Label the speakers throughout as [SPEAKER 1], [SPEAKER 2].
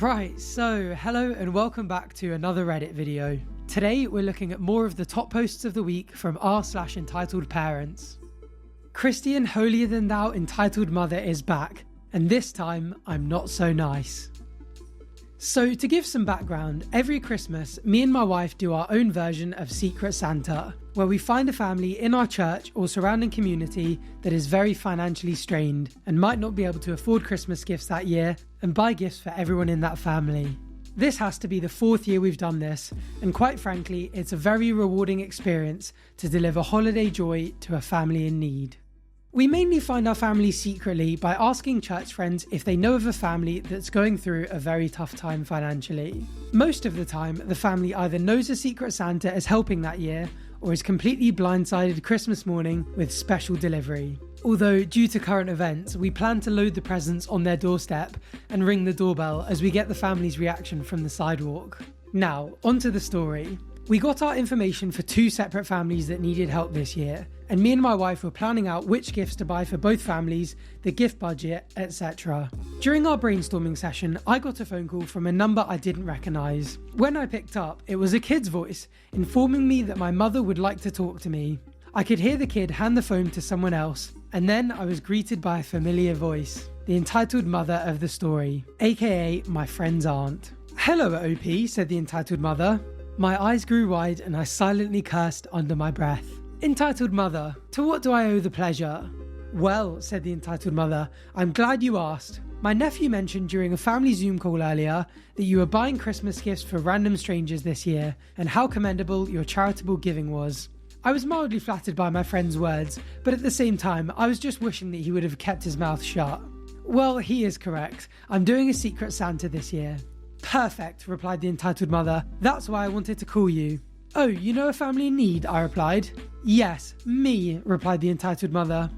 [SPEAKER 1] Right, so hello and welcome back to another Reddit video. Today we're looking at more of the top posts of the week from r/EntitledParents. Christian holier than thou entitled mother is back, and this time I'm not so nice. So to give some background, every Christmas me and my wife do our own version of Secret Santa, where we find a family in our church or surrounding community that is very financially strained and might not be able to afford Christmas gifts that year and buy gifts for everyone in that family. This has to be the 4th year we've done this, and quite frankly it's a very rewarding experience to deliver holiday joy to a family in need. We mainly find our family secretly by asking church friends if they know of a family that's going through a very tough time financially. Most of the time, the family either knows a Secret Santa is helping that year or is completely blindsided Christmas morning with special delivery. Although, due to current events, we plan to load the presents on their doorstep and ring the doorbell as we get the family's reaction from the sidewalk. Now, onto the story. We got our information for 2 separate families that needed help this year, and me and my wife were planning out which gifts to buy for both families, the gift budget, etc. During our brainstorming session, I got a phone call from a number I didn't recognise. When I picked up, it was a kid's voice, informing me that my mother would like to talk to me. I could hear the kid hand the phone to someone else, and then I was greeted by a familiar voice, the entitled mother of the story, aka my friend's aunt. "Hello, OP," said the entitled mother. My eyes grew wide and I silently cursed under my breath. "Entitled mother, to what do I owe the pleasure?" "Well," said the entitled mother, "I'm glad you asked. My nephew mentioned during a family Zoom call earlier that you were buying Christmas gifts for random strangers this year and how commendable your charitable giving was. I was mildly flattered by my friend's words, but at the same time I was just wishing that he would have kept his mouth shut." "Well, he is correct. I'm doing a Secret Santa this year." "Perfect," replied the entitled mother. "That's why I wanted to call you." "Oh, you know a family in need?" I replied. "Yes, me," replied the entitled mother.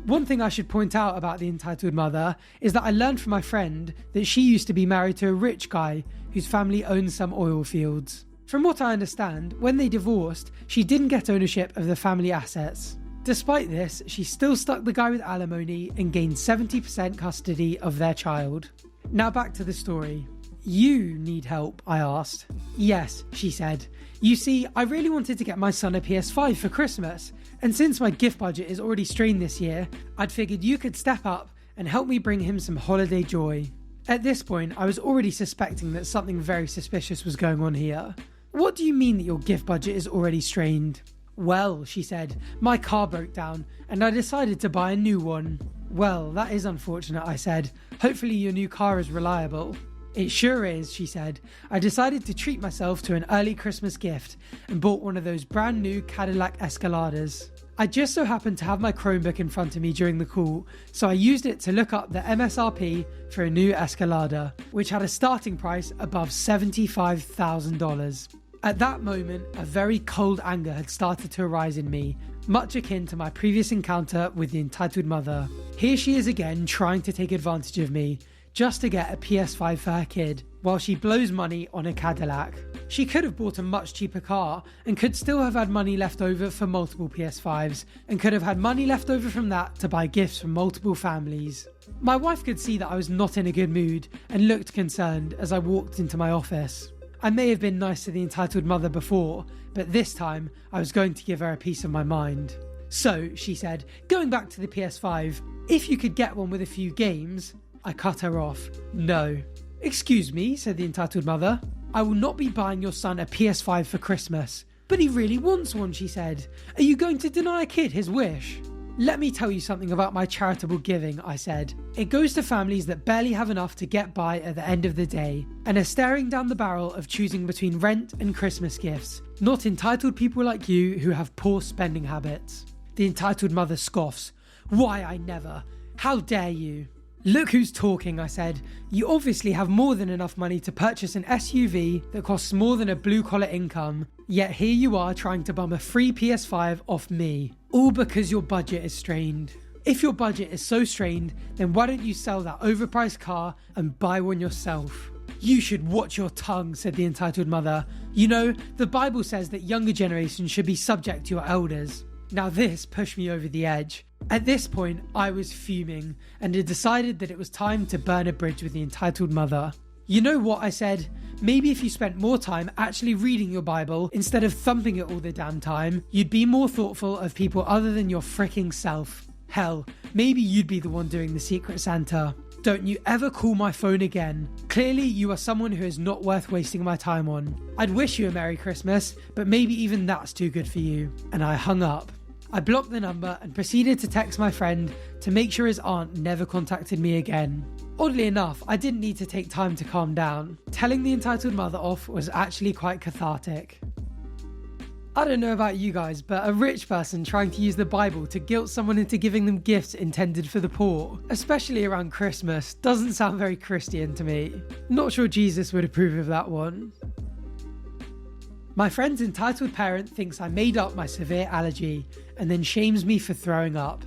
[SPEAKER 1] One thing I should point out about the entitled mother is that I learned from my friend that she used to be married to a rich guy whose family owns some oil fields. From what I understand, when they divorced, she didn't get ownership of the family assets. Despite this, she still stuck the guy with alimony and gained 70% custody of their child. Now back to the story. "You need help?" I asked. "Yes," she said. "You see, I really wanted to get my son a PS5 for Christmas, and since my gift budget is already strained this year, I'd figured you could step up and help me bring him some holiday joy." At this point, I was already suspecting that something very suspicious was going on here. "What do you mean that your gift budget is already strained?" "Well," she said, "my car broke down and I decided to buy a new one." "Well, that is unfortunate," I said. "Hopefully your new car is reliable." "It sure is," she said. "I decided to treat myself to an early Christmas gift and bought one of those brand new Cadillac Escaladas." I just so happened to have my Chromebook in front of me during the call, so I used it to look up the MSRP for a new Escalada, which had a starting price above $75,000. At that moment, a very cold anger had started to arise in me, much akin to my previous encounter with the entitled mother. Here she is again trying to take advantage of me, just to get a PS5 for her kid, while she blows money on a Cadillac. She could have bought a much cheaper car, and could still have had money left over for multiple PS5s, and could have had money left over from that to buy gifts for multiple families. My wife could see that I was not in a good mood, and looked concerned as I walked into my office. I may have been nice to the entitled mother before, but this time I was going to give her a piece of my mind. "So," she said, "going back to the PS5, if you could get one with a few games..." I cut her off. "No." "Excuse me," said the entitled mother. "I will not be buying your son a PS5 for Christmas." "But he really wants one," she said. "Are you going to deny a kid his wish?" "Let me tell you something about my charitable giving," I said. "It goes to families that barely have enough to get by at the end of the day, and are staring down the barrel of choosing between rent and Christmas gifts, not entitled people like you who have poor spending habits." The entitled mother scoffs. "Why, I never. How dare you?" "Look who's talking," I said. "You obviously have more than enough money to purchase an SUV that costs more than a blue-collar income, yet here you are trying to bum a free PS5 off me, all because your budget is strained. If your budget is so strained, then why don't you sell that overpriced car and buy one yourself?" "You should watch your tongue," said the entitled mother. "You know, the Bible says that younger generations should be subject to your elders." Now this pushed me over the edge. At this point, I was fuming and had decided that it was time to burn a bridge with the entitled mother. You know what, I said? Maybe if you spent more time actually reading your Bible instead of thumping it all the damn time, you'd be more thoughtful of people other than your freaking self. Hell, maybe you'd be the one doing the Secret Santa. Don't you ever call my phone again. Clearly you are someone who is not worth wasting my time on. I'd wish you a Merry Christmas, but maybe even that's too good for you. And I hung up. I blocked the number and proceeded to text my friend to make sure his aunt never contacted me again. Oddly enough, I didn't need to take time to calm down. Telling the entitled mother off was actually quite cathartic. I don't know about you guys, but a rich person trying to use the Bible to guilt someone into giving them gifts intended for the poor, especially around Christmas, doesn't sound very Christian to me. Not sure Jesus would approve of that one. My friend's entitled parent thinks I made up my severe allergy and then shames me for throwing up.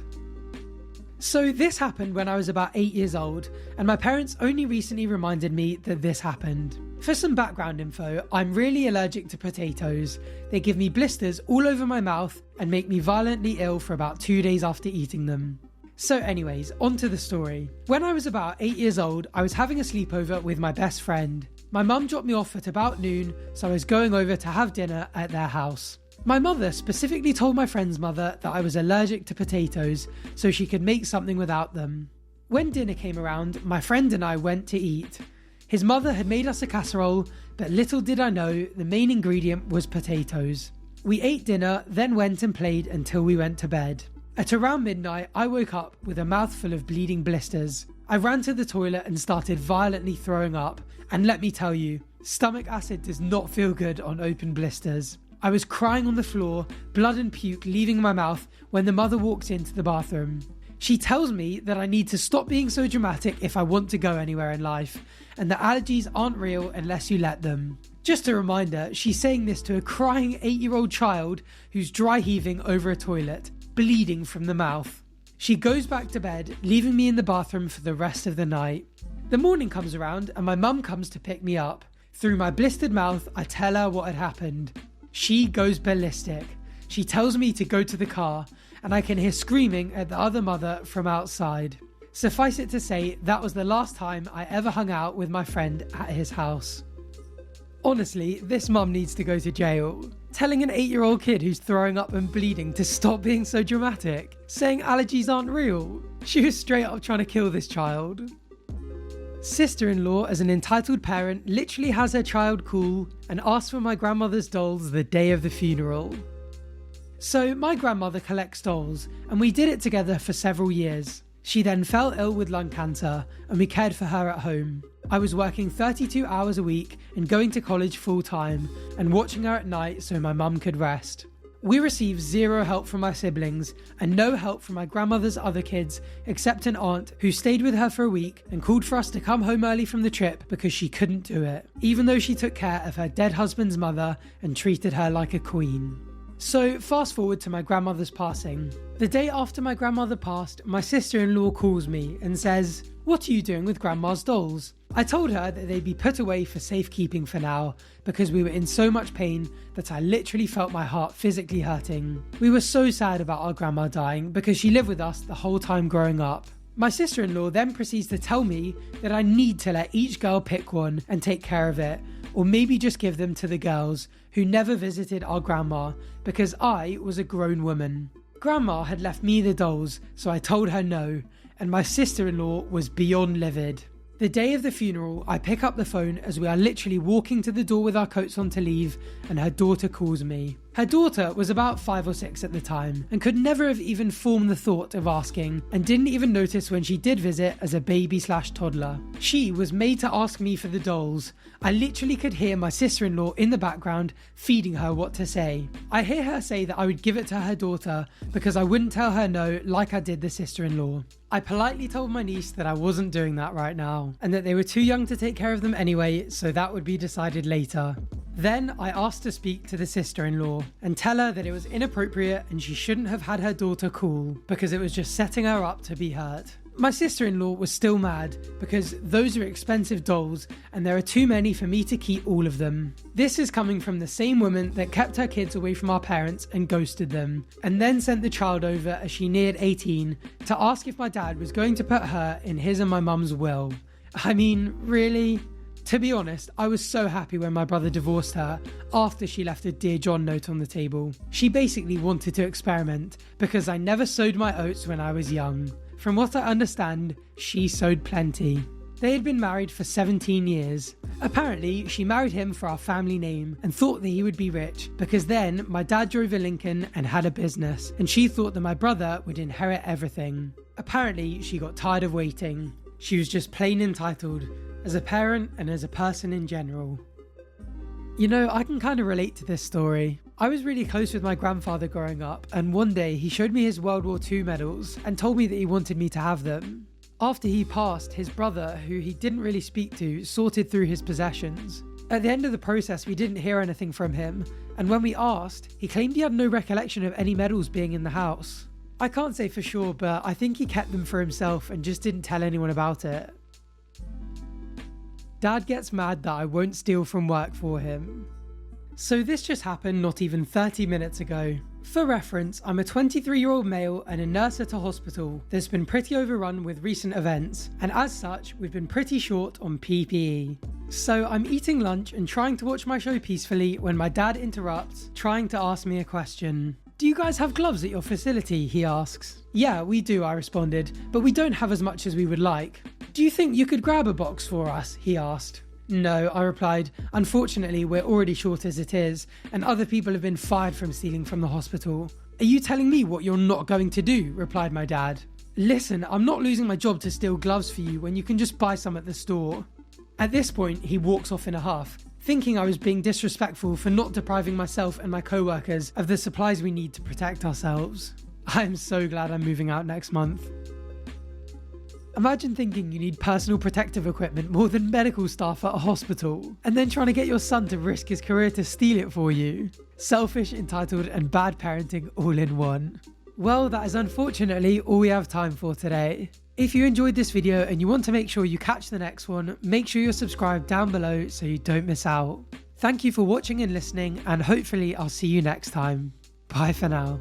[SPEAKER 1] So this happened when I was about 8 years old, and my parents only recently reminded me that this happened. For some background info, I'm really allergic to potatoes. They give me blisters all over my mouth and make me violently ill for about 2 days after eating them. So anyways, on to the story. When I was about 8 years old, I was having a sleepover with my best friend. My mum dropped me off at about noon, so I was going over to have dinner at their house. My mother specifically told my friend's mother that I was allergic to potatoes, so she could make something without them. When dinner came around, my friend and I went to eat. His mother had made us a casserole, but little did I know the main ingredient was potatoes. We ate dinner, then went and played until we went to bed. At around midnight, I woke up with a mouthful of bleeding blisters. I ran to the toilet and started violently throwing up, and let me tell you, stomach acid does not feel good on open blisters. I was crying on the floor, blood and puke leaving my mouth when the mother walked into the bathroom. She tells me that I need to stop being so dramatic if I want to go anywhere in life, and that allergies aren't real unless you let them. Just a reminder, she's saying this to a crying 8-year-old child who's dry heaving over a toilet, bleeding from the mouth. She goes back to bed, leaving me in the bathroom for the rest of the night. The morning comes around and my mum comes to pick me up. Through my blistered mouth, I tell her what had happened. She goes ballistic. She tells me to go to the car, and I can hear screaming at the other mother from outside. Suffice it to say, that was the last time I ever hung out with my friend at his house. Honestly, this mum needs to go to jail. Telling an 8-year-old kid who's throwing up and bleeding to stop being so dramatic. Saying allergies aren't real. She was straight up trying to kill this child. Sister-in-law, as an entitled parent, literally has her child cool and asks for my grandmother's dolls the day of the funeral. So my grandmother collects dolls, and we did it together for several years. She then fell ill with lung cancer, and we cared for her at home. I was working 32 hours a week and going to college full time, and watching her at night so my mum could rest. We received zero help from my siblings and no help from my grandmother's other kids except an aunt who stayed with her for a week and called for us to come home early from the trip because she couldn't do it, even though she took care of her dead husband's mother and treated her like a queen. So fast forward to my grandmother's passing. The day after my grandmother passed, my sister-in-law calls me and says, "What are you doing with grandma's dolls?" I told her that they'd be put away for safekeeping for now because we were in so much pain that I literally felt my heart physically hurting. We were so sad about our grandma dying because she lived with us the whole time growing up. My sister-in-law then proceeds to tell me that I need to let each girl pick one and take care of it, or maybe just give them to the girls who never visited our grandma because I was a grown woman. Grandma had left me the dolls, so I told her no, and my sister-in-law was beyond livid. The day of the funeral, I pick up the phone as we are literally walking to the door with our coats on to leave, and her daughter calls me. Her daughter was about 5 or 6 at the time, and could never have even formed the thought of asking, and didn't even notice when she did visit as a baby/toddler. She was made to ask me for the dolls. I literally could hear my sister-in-law in the background feeding her what to say. I hear her say that I would give it to her daughter because I wouldn't tell her no like I did the sister-in-law. I politely told my niece that I wasn't doing that right now, and that they were too young to take care of them anyway, so that would be decided later. Then I asked to speak to the sister-in-law and tell her that it was inappropriate and she shouldn't have had her daughter cool because it was just setting her up to be hurt. My sister-in-law was still mad because those are expensive dolls and there are too many for me to keep all of them. This is coming from the same woman that kept her kids away from our parents and ghosted them, and then sent the child over as she neared 18 to ask if my dad was going to put her in his and my mum's will. I mean, really? To be honest, I was so happy when my brother divorced her after she left a Dear John note on the table. She basically wanted to experiment because I never sowed my oats when I was young. From what I understand, she sowed plenty. They had been married for 17 years. Apparently, she married him for our family name and thought that he would be rich because then my dad drove a Lincoln and had a business, and she thought that my brother would inherit everything. Apparently, she got tired of waiting. She was just plain entitled, as a parent and as a person in general. You know, I can kind of relate to this story. I was really close with my grandfather growing up, and one day he showed me his World War II medals and told me that he wanted me to have them. After he passed, his brother, who he didn't really speak to, sorted through his possessions. At the end of the process, we didn't hear anything from him, and when we asked, he claimed he had no recollection of any medals being in the house. I can't say for sure, but I think he kept them for himself and just didn't tell anyone about it. Dad gets mad that I won't steal from work for him. So this just happened not even 30 minutes ago. For reference, I'm a 23-year-old male and a nurse at a hospital that's been pretty overrun with recent events, and as such, we've been pretty short on PPE. So I'm eating lunch and trying to watch my show peacefully when my dad interrupts, trying to ask me a question. "Do you guys have gloves at your facility?" he asks. "Yeah, we do," I responded, "but we don't have as much as we would like." "Do you think you could grab a box for us?" he asked. "No," I replied. "Unfortunately, we're already short as it is, and other people have been fired from stealing from the hospital." "Are you telling me what you're not going to do?" replied my dad. "Listen, I'm not losing my job to steal gloves for you when you can just buy some at the store." At this point, he walks off in a huff, thinking I was being disrespectful for not depriving myself and my co-workers of the supplies we need to protect ourselves. I am so glad I'm moving out next month. Imagine thinking you need personal protective equipment more than medical staff at a hospital, and then trying to get your son to risk his career to steal it for you. Selfish, entitled, and bad parenting all in one. Well, that is unfortunately all we have time for today. If you enjoyed this video and you want to make sure you catch the next one, make sure you're subscribed down below so you don't miss out. Thank you for watching and listening, and hopefully I'll see you next time. Bye for now.